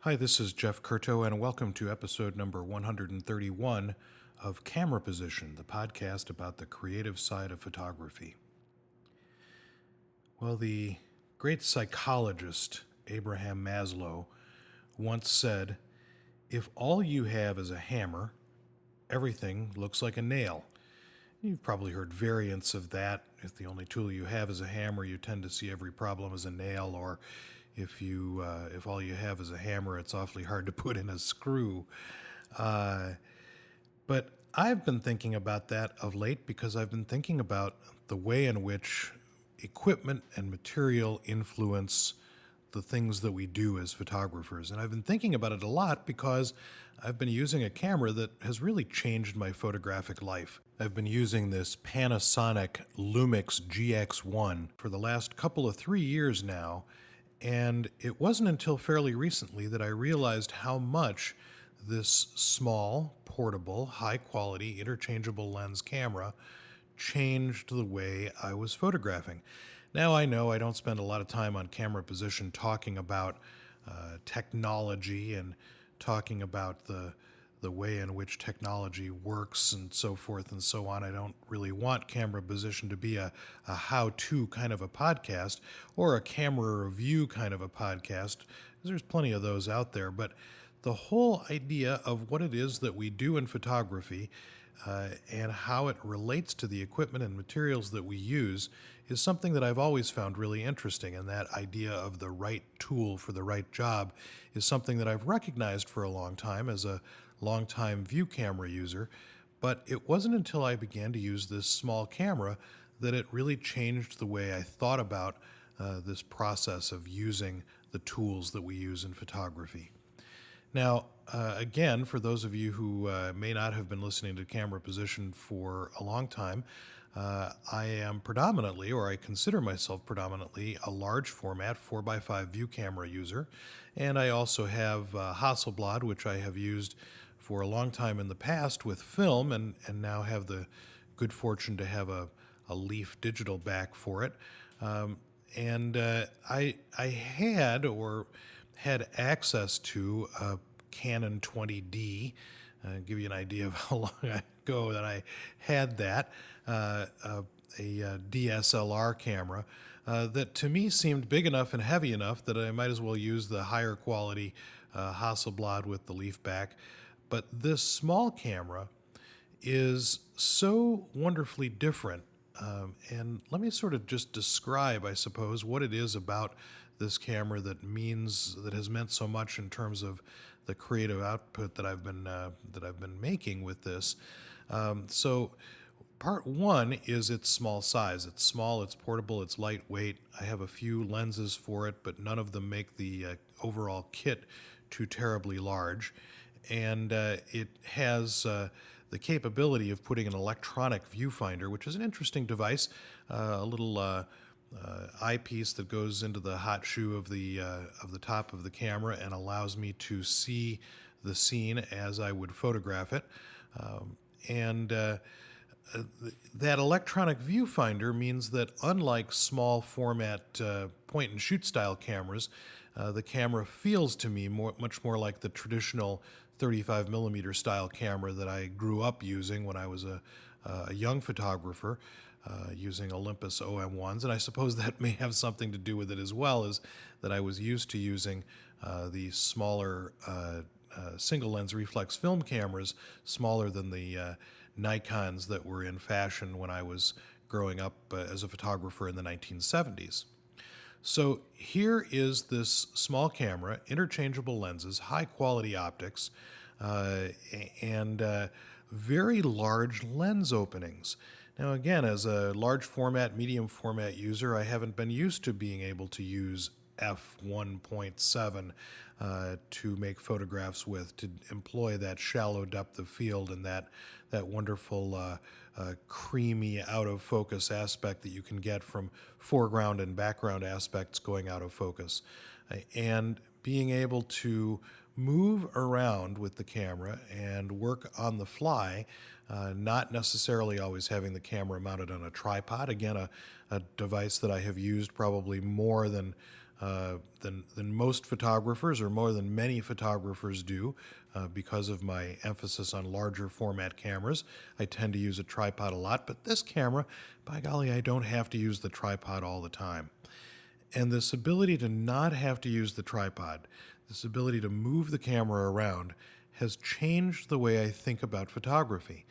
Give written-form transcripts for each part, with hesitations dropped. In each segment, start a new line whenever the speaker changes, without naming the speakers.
Hi, this is Jeff Curto, and welcome to episode number 131 of Camera Position, the podcast about the creative side of photography. Well, the great psychologist Abraham Maslow once said, "If all you have is a hammer, everything looks like a nail." You've probably heard variants of that. If the only tool you have is a hammer, you tend to see every problem as a nail, or if all you have is a hammer, it's awfully hard to put in a screw. Uh, but I've been thinking about that of late because I've been thinking about the way in which equipment and material influence the things that we do as photographers. And I've been thinking about it a lot because I've been using a camera that has really changed my photographic life. I've been using this Panasonic Lumix GX-1 for the last couple of 3 years now, and it wasn't until fairly recently that I realized how much this small, portable, high-quality, interchangeable lens camera changed the way I was photographing. Now I know I don't spend a lot of time on Camera Position talking about technology and talking about the way in which technology works and so forth and so on. I don't really want Camera Position to be a how-to kind of a podcast or a camera review kind of a podcast, because there's plenty of those out there. But the whole idea of what it is that we do in photography and how it relates to the equipment and materials that we use is something that I've always found really interesting. And that idea of the right tool for the right job is something that I've recognized for a long time as a longtime view camera user. But it wasn't until I began to use this small camera that it really changed the way I thought about this process of using the tools that we use in photography. Now, again, for those of you who may not have been listening to Camera Position for a long time, I am predominantly, or I consider myself predominantly, a large format 4x5 view camera user. And I also have Hasselblad, which I have used for a long time in the past with film, and now have the good fortune to have a Leaf digital back for it. I had access to a Canon 20D. Give you an idea of how long ago that I had that, a DSLR camera that to me seemed big enough and heavy enough that I might as well use the higher quality Hasselblad with the leaf back. But this small camera is so wonderfully different. And let me sort of just describe, I suppose, what it is about this camera that has meant so much in terms of the creative output that I've been making with this. So part one is its small size. It's small, it's portable, it's lightweight. I have a few lenses for it, but none of them make the overall kit too terribly large. And it has the capability of putting an electronic viewfinder, which is an interesting device, a little eyepiece that goes into the hot shoe of the top of the camera and allows me to see the scene as I would photograph it. That electronic viewfinder means that unlike small format point and shoot style cameras, the camera feels to me much more like the traditional 35 millimeter style camera that I grew up using when I was a young photographer, using Olympus OM1s. And I suppose that may have something to do with it as well, as that I was used to using the smaller single lens reflex film cameras, smaller than the Nikons that were in fashion when I was growing up as a photographer in the 1970s. So here is this small camera, interchangeable lenses, high quality optics, and very large lens openings. Now again, as a large format, medium format user, I haven't been used to being able to use f1.7 to make photographs with, to employ that shallow depth of field and that wonderful creamy out of focus aspect that you can get from foreground and background aspects going out of focus. And being able to move around with the camera and work on the fly, not necessarily always having the camera mounted on a tripod. Again, a device that I have used probably more than than most photographers, or more than many photographers do, because of my emphasis on larger format cameras. I tend to use a tripod a lot, but this camera, by golly, I don't have to use the tripod all the time. And this ability to not have to use the tripod, this ability to move the camera around, has changed the way I think about photography.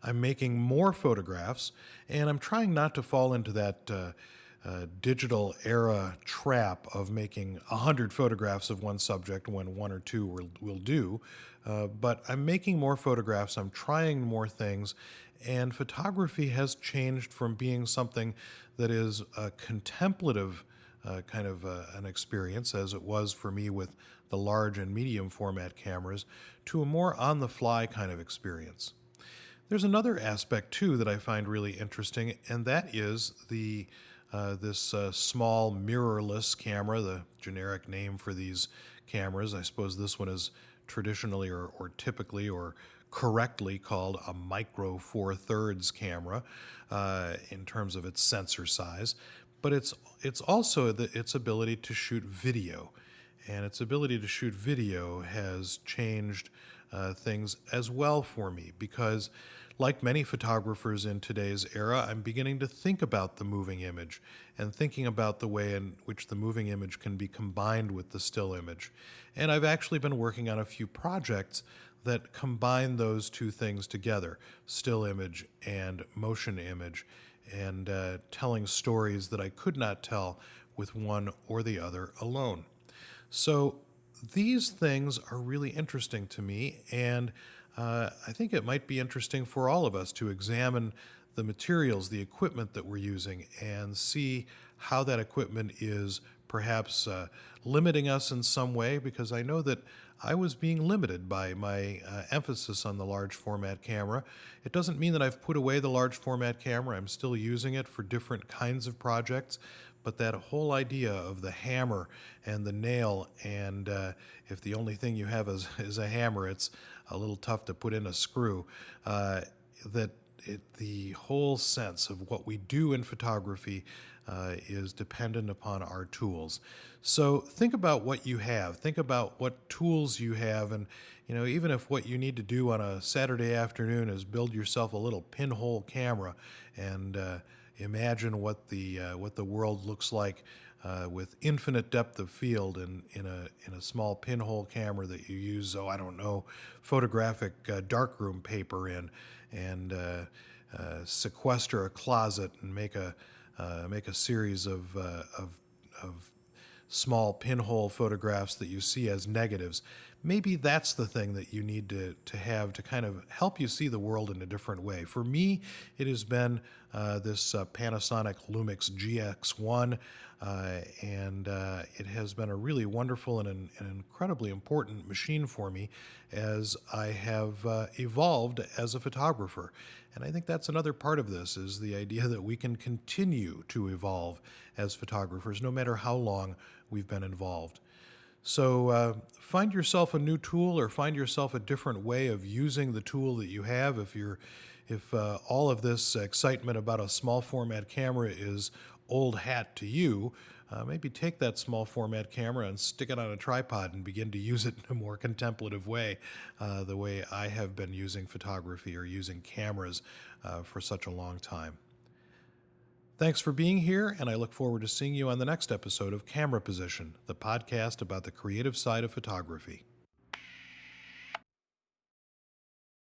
I'm making more photographs, and I'm trying not to fall into that digital era trap of making 100 photographs of one subject when one or two will do. But I'm making more photographs, I'm trying more things, and photography has changed from being something that is a contemplative an experience, as it was for me with the large and medium format cameras, to a more on-the-fly kind of experience. There's another aspect, too, that I find really interesting, and that is this small mirrorless camera, the generic name for these cameras. I suppose this one is traditionally or typically or correctly called a micro four thirds camera in terms of its sensor size. But it's also its ability to shoot video. And its ability to shoot video has changed things as well for me, because like many photographers in today's era, I'm beginning to think about the moving image and thinking about the way in which the moving image can be combined with the still image. And I've actually been working on a few projects that combine those two things together, still image and motion image, and telling stories that I could not tell with one or the other alone. So these things are really interesting to me, and I think it might be interesting for all of us to examine the materials, the equipment that we're using, and see how that equipment is perhaps limiting us in some way, because I know that I was being limited by my emphasis on the large format camera. It doesn't mean that I've put away the large format camera. I'm still using it for different kinds of projects, but that whole idea of the hammer and the nail, and if the only thing you have is a hammer, it's a little tough to put in a screw, the whole sense of what we do in photography is dependent upon our tools. So think about what you have. Think about what tools you have, and even if what you need to do on a Saturday afternoon is build yourself a little pinhole camera, and imagine what the world looks like with infinite depth of field in a small pinhole camera that you use, photographic darkroom paper in, and sequester a closet and make a series of small pinhole photographs that you see as negatives. Maybe that's the thing that you need to have to kind of help you see the world in a different way. For me, it has been this Panasonic Lumix GX-1, and it has been a really wonderful and an incredibly important machine for me as I have evolved as a photographer. And I think that's another part of this, is the idea that we can continue to evolve as photographers no matter how long we've been involved. So find yourself a new tool, or find yourself a different way of using the tool that you have. If all of this excitement about a small format camera is old hat to you, maybe take that small format camera and stick it on a tripod and begin to use it in a more contemplative way, the way I have been using photography or using cameras for such a long time. Thanks for being here, and I look forward to seeing you on the next episode of Camera Position, the podcast about the creative side of photography.